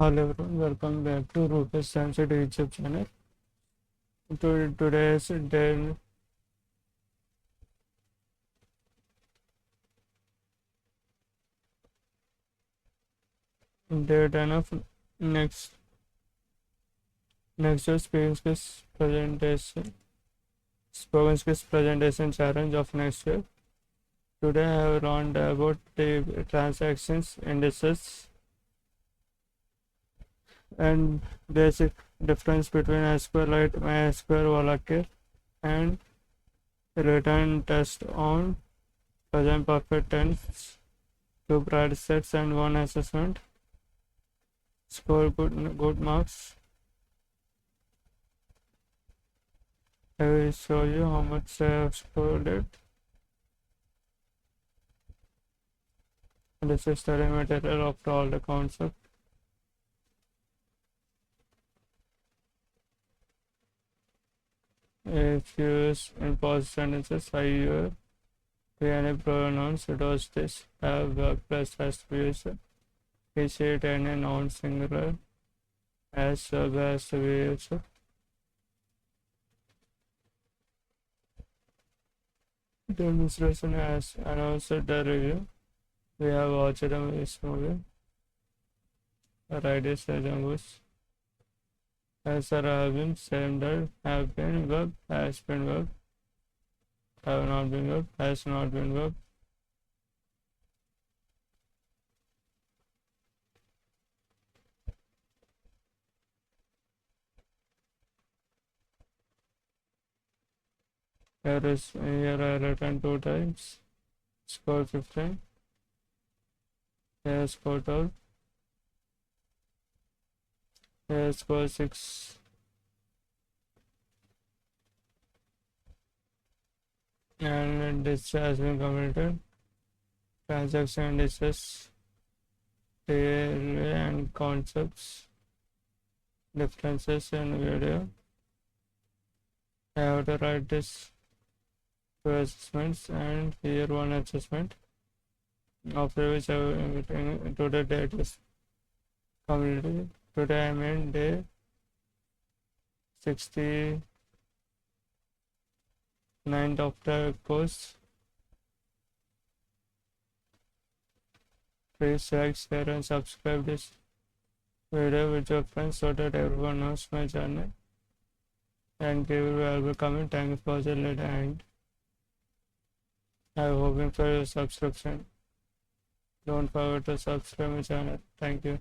Hello everyone, welcome back to Rupesh Sunset YouTube channel. Today's day 10 of next next year's spoken skills presentation challenge of next year. Today I have learned about the transactions, indices, and basic difference between SQLite, MySQL, Volacare, and written test on present perfect tense, two prior sets and one assessment. Score good marks. I will show you how much I have scored it. This is study material of all the concept. If you use in past sentences, I, you, we any pronouns, does this, have, plus has to be used. Is it any noun singular, as, has to be used. Demonstration as announced the review. We have watched this movie. Write this examples. As are have been, same that, have been verb, has been verb, have not been verb, has not been verb. Here I written 2 times. Score 15. Here score 12. Here score 6. And this has been completed. Transaction indices, theory and concepts, differences in video. I have to write this 2 assessments and here 1 assessment. After which I will today date is completed. Today I mean day 69th of the course. Please like, share and subscribe this video with your friends so that everyone knows my channel. And give a valuable comment. Thank you for the later and I'm hoping for your subscription. Don't forget to subscribe my channel. Thank you.